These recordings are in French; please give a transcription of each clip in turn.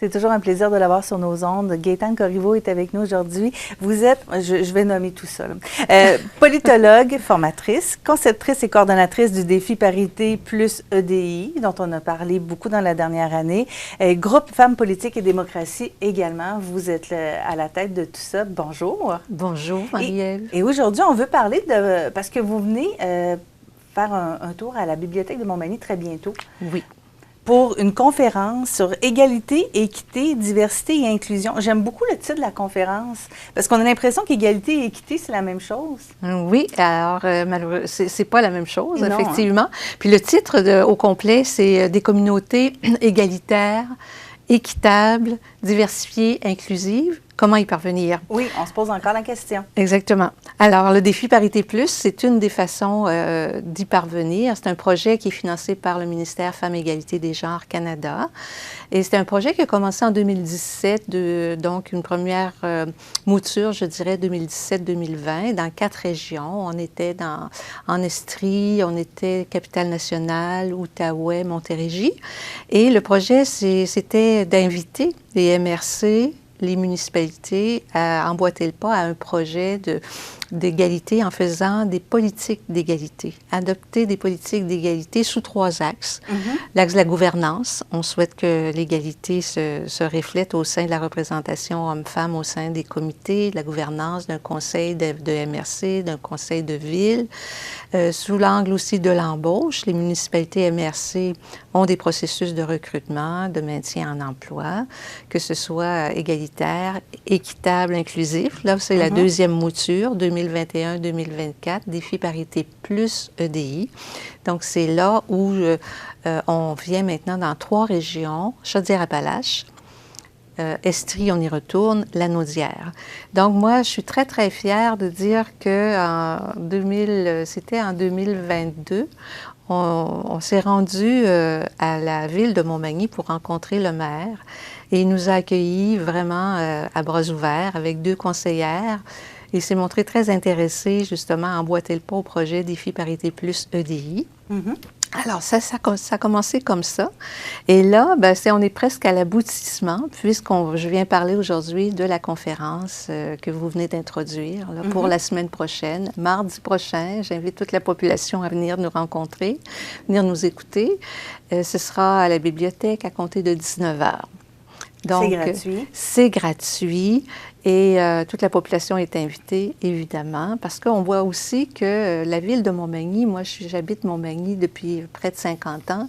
C'est toujours un plaisir de l'avoir sur nos ondes. Gaëtane Corriveau est avec nous aujourd'hui. Vous êtes, je vais nommer tout ça, politologue, formatrice, conceptrice et coordonnatrice du défi Parité plus EDI, dont on a parlé beaucoup dans la dernière année. Groupe Femmes politiques et démocratie également. Vous êtes à la tête de tout ça. Bonjour. Bonjour, Marie-Ève. Et aujourd'hui, on veut parler de... Parce que vous venez faire un tour à la Bibliothèque de Montmagny très bientôt. Oui. Pour une conférence sur égalité, équité, diversité et inclusion. J'aime beaucoup le titre de la conférence parce qu'on a l'impression qu'égalité et équité, c'est la même chose. Oui, alors malheureusement, c'est pas la même chose, Non, effectivement. Puis le titre au complet, c'est « Des communautés égalitaires, équitables, diversifiées, inclusives ». Comment y parvenir? Oui, on se pose encore la question. Exactement. Alors, le défi Parité Plus, c'est une des façons d'y parvenir. C'est un projet qui est financé par le ministère Femmes et Égalité des genres Canada. Et c'est un projet qui a commencé en 2017, donc une première mouture, je dirais, 2017-2020, dans 4 régions. On était en Estrie, on était Capitale-Nationale, Outaouais, Montérégie. Et le projet, c'était d'inviter les MRC, les municipalités à emboîter le pas à un projet d'égalité en faisant des politiques d'égalité, adopter des politiques d'égalité sous 3 axes. L'axe de la gouvernance, on souhaite que l'égalité se reflète au sein de la représentation homme-femme au sein des comités, de la gouvernance d'un conseil de MRC, d'un conseil de ville. Sous l'angle aussi de l'embauche, les municipalités MRC ont des processus de recrutement, de maintien en emploi, que ce soit égalitaire, équitable, inclusif. Là, c'est la deuxième mouture, 2021-2024, défi Parité plus EDI. Donc, c'est là où on vient maintenant dans 3 régions, Chaudière-Appalaches, Estrie, on y retourne, Lanaudière. Donc, moi, je suis très, très fière de dire que c'était en 2022, on s'est rendu à la ville de Montmagny pour rencontrer le maire et il nous a accueillis vraiment à bras ouverts avec 2 conseillères. Il s'est montré très intéressé justement à emboîter le pas au projet Défi Parité plus EDI. Alors, ça a commencé comme ça. Et là, on est presque à l'aboutissement, je viens parler aujourd'hui de la conférence que vous venez d'introduire pour la semaine prochaine. Mardi prochain, j'invite toute la population à venir nous rencontrer, venir nous écouter. Ce sera à la bibliothèque à compter de 19h. Donc, c'est gratuit. C'est gratuit et toute la population est invitée, évidemment, parce qu'on voit aussi que la ville de Montmagny, moi j'habite Montmagny depuis près de 50 ans,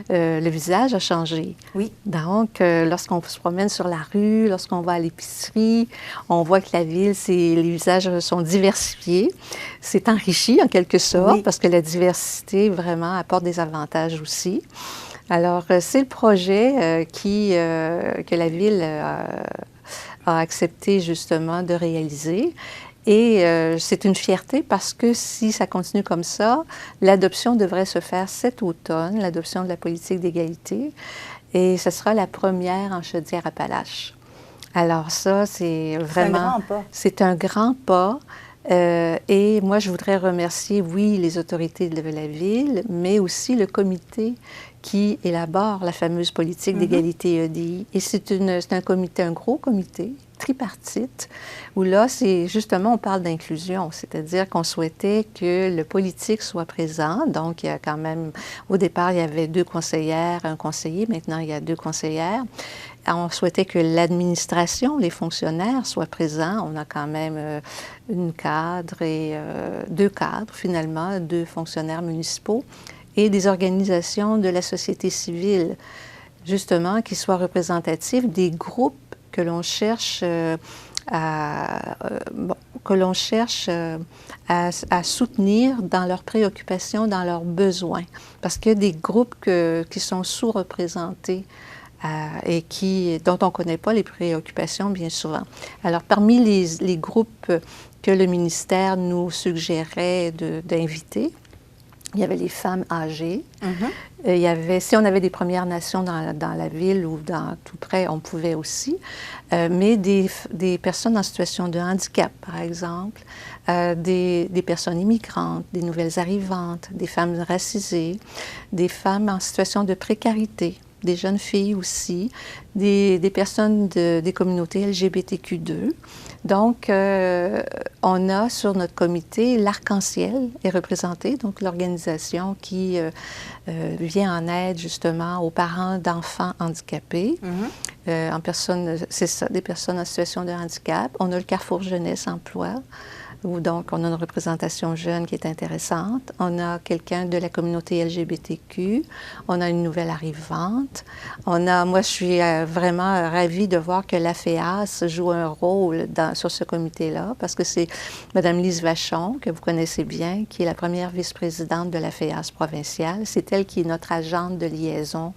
le visage a changé. Oui. Donc, lorsqu'on se promène sur la rue, lorsqu'on va à l'épicerie, on voit que la ville, les visages sont diversifiés. C'est enrichi en quelque sorte, parce que la diversité vraiment apporte des avantages aussi. Alors, c'est le projet que la Ville a accepté justement de réaliser. Et c'est une fierté parce que si ça continue comme ça, l'adoption devrait se faire cet automne, l'adoption de la politique d'égalité. Et ce sera la première en Chaudière-Appalaches. Alors ça, c'est vraiment... C'est un grand pas. C'est un grand pas. Et moi, je voudrais remercier, oui, les autorités de la Ville, mais aussi le comité qui élabore la fameuse politique d'égalité EDI. Et c'est un comité, un gros comité, tripartite, où là, c'est justement, on parle d'inclusion, c'est-à-dire qu'on souhaitait que le politique soit présent. Donc, il y a quand même, au départ, il y avait 2 conseillères, un conseiller, maintenant, il y a 2 conseillères. On souhaitait que l'administration, les fonctionnaires soient présents. On a quand même une cadre et 2 cadres, finalement, 2 fonctionnaires municipaux et des organisations de la société civile, justement, qui soient représentatives des groupes que l'on cherche à soutenir dans leurs préoccupations, dans leurs besoins. Parce qu'il y a des groupes qui sont sous-représentés et dont on ne connaît pas les préoccupations bien souvent. Alors, parmi les groupes que le ministère nous suggérait d'inviter, il y avait les femmes âgées. Il y avait, si on avait des Premières Nations dans la ville ou tout près, on pouvait aussi. Mais des personnes en situation de handicap, par exemple, des personnes immigrantes, des nouvelles arrivantes, des femmes racisées, des femmes en situation de précarité. des jeunes filles aussi, des personnes des communautés LGBTQ2. Donc, on a sur notre comité l'Arc-en-Ciel est représenté, donc l'organisation qui vient en aide justement aux parents d'enfants handicapés, en personnes, c'est ça, des personnes en situation de handicap. On a le Carrefour Jeunesse Emploi, où donc on a une représentation jeune qui est intéressante. On a quelqu'un de la communauté LGBTQ. On a une nouvelle arrivante. Moi, je suis vraiment ravie de voir que la FEAS joue un rôle sur ce comité-là, parce que c'est Mme Lise Vachon, que vous connaissez bien, qui est la première vice-présidente de la FEAS provinciale. C'est elle qui est notre agente de liaison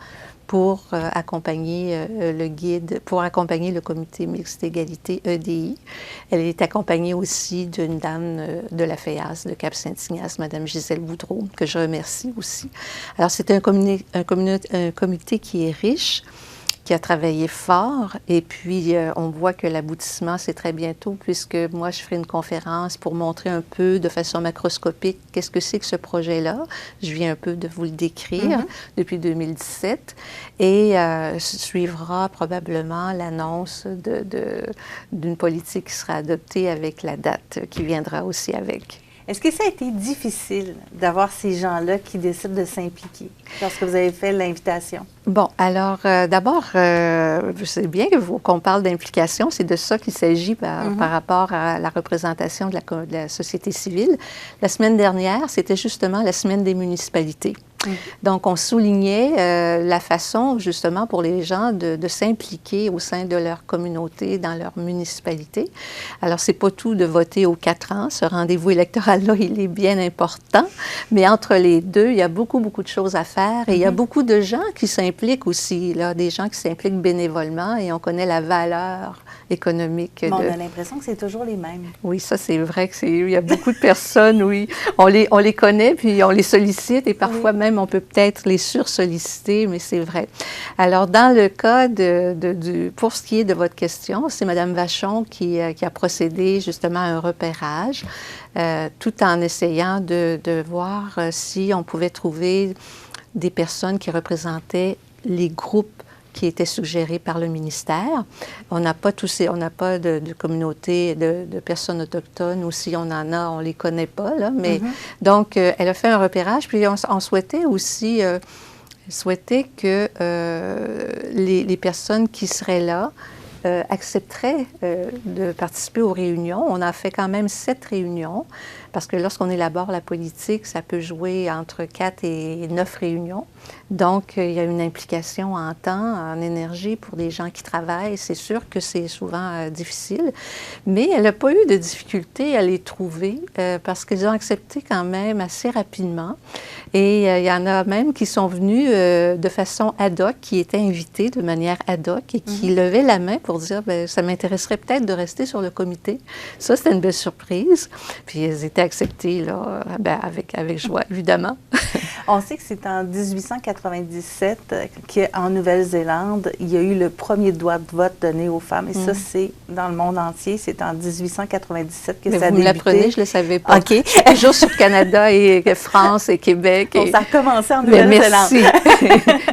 pour accompagner le guide, pour accompagner le comité mixte égalité EDI. Elle est accompagnée aussi d'une dame de la FEAS de Cap-Saint-Ignace, Mme Gisèle Boudreau, que je remercie aussi. Alors, c'est un comité qui est riche, qui a travaillé fort, et puis on voit que l'aboutissement, c'est très bientôt, puisque moi, je ferai une conférence pour montrer un peu de façon macroscopique qu'est-ce que c'est que ce projet-là. Je viens un peu de vous le décrire depuis 2017, et suivra probablement l'annonce d'une politique qui sera adoptée avec la date qui viendra aussi avec. Est-ce que ça a été difficile d'avoir ces gens-là qui décident de s'impliquer lorsque vous avez fait l'invitation? Bon, alors d'abord, je sais bien qu'on parle d'implication, c'est de ça qu'il s'agit par rapport à la représentation de la société civile. La semaine dernière, c'était justement la semaine des municipalités. Donc, on soulignait la façon, justement, pour les gens de s'impliquer au sein de leur communauté, dans leur municipalité. Alors, c'est pas tout de voter aux 4 ans. Ce rendez-vous électoral-là, il est bien important. Mais entre les deux, il y a beaucoup, beaucoup de choses à faire. Et il y a beaucoup de gens qui s'impliquent aussi, là, des gens qui s'impliquent bénévolement, et on connaît la valeur économique. Mais on a l'impression que c'est toujours les mêmes. Oui, ça, c'est vrai il y a beaucoup de personnes, oui. On les connaît, puis on les sollicite, et parfois même, on peut peut-être les sursolliciter, mais c'est vrai. Alors, dans le cas pour ce qui est de votre question, c'est Mme Vachon qui a procédé justement à un repérage, tout en essayant de voir si on pouvait trouver des personnes qui représentaient les groupes qui étaient suggérés par le ministère. On n'a pas de communauté de personnes autochtones, ou si on en a, on ne les connaît pas, là, mais donc, elle a fait un repérage, puis on souhaitait aussi que les personnes qui seraient là accepteraient de participer aux réunions. On a fait quand même 7 réunions, parce que lorsqu'on élabore la politique, ça peut jouer entre 4 et 9 réunions. Donc, il y a une implication en temps, en énergie pour des gens qui travaillent. C'est sûr que c'est souvent difficile, mais elle n'a pas eu de difficulté à les trouver parce qu'ils ont accepté quand même assez rapidement. Et il y en a même qui sont venus de façon ad hoc, qui étaient invités de manière ad hoc et qui levaient la main pour dire « ça m'intéresserait peut-être de rester sur le comité ». Ça, c'était une belle surprise. Puis, ils étaient acceptés là, avec joie, évidemment. On sait que c'est en 1897 qu'en Nouvelle-Zélande, il y a eu le premier droit de vote donné aux femmes. Et ça, c'est dans le monde entier. C'est en 1897 que ça a débuté. Vous me l'apprenez, je ne le savais pas. OK. Toujours sur Canada et France et Québec. Bon, ça a commencé en Nouvelle-Zélande. Merci.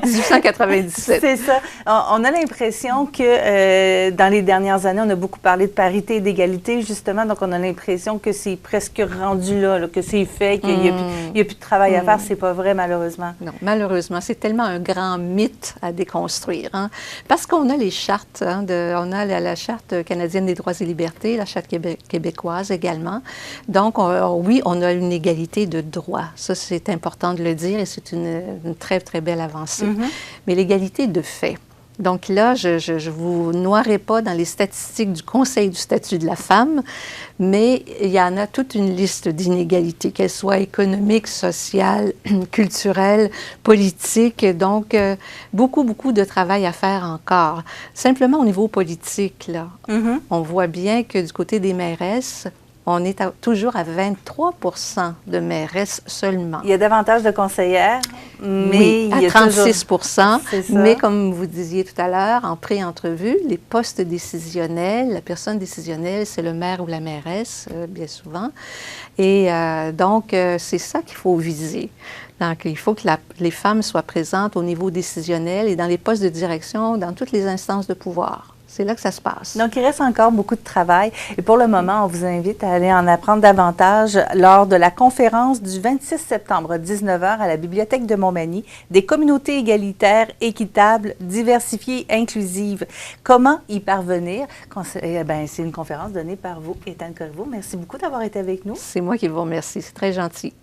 1897. C'est ça. On a l'impression que dans les dernières années, on a beaucoup parlé de parité et d'égalité, justement. Donc, on a l'impression que c'est presque rendu là, que c'est fait, qu'il n'y a plus de travail à faire. C'est pas vrai, malheureusement. Non, malheureusement. C'est tellement un grand mythe à déconstruire. Hein? Parce qu'on a les chartes. On a la Charte canadienne des droits et libertés, la Charte québécoise également. Donc, oui, on a une égalité de droits. Ça, c'est important de le dire, et c'est une très, très belle avancée. Mais l'égalité de fait. Donc là, je ne vous noierai pas dans les statistiques du Conseil du statut de la femme, mais il y en a toute une liste d'inégalités, qu'elles soient économiques, sociales, culturelles, politiques. Donc, beaucoup, beaucoup de travail à faire encore. Simplement au niveau politique, là, on voit bien que du côté des mairesses, on est toujours à 23 de mairesses seulement. Il y a davantage de conseillères, mais oui, il y a à 36 toujours... Mais comme vous disiez tout à l'heure, en pré-entrevue, les postes décisionnels, la personne décisionnelle, c'est le maire ou la mairesse, bien souvent. Et donc, c'est ça qu'il faut viser. Donc, il faut que les femmes soient présentes au niveau décisionnel et dans les postes de direction, dans toutes les instances de pouvoir. C'est là que ça se passe. Donc, il reste encore beaucoup de travail. Et pour le moment, on vous invite à aller en apprendre davantage lors de la conférence du 26 septembre à 19h à la Bibliothèque de Montmagny, des communautés égalitaires, équitables, diversifiées, inclusives. Comment y parvenir? C'est une conférence donnée par vous, Gaétane Corriveau. Merci beaucoup d'avoir été avec nous. C'est moi qui vous remercie. C'est très gentil.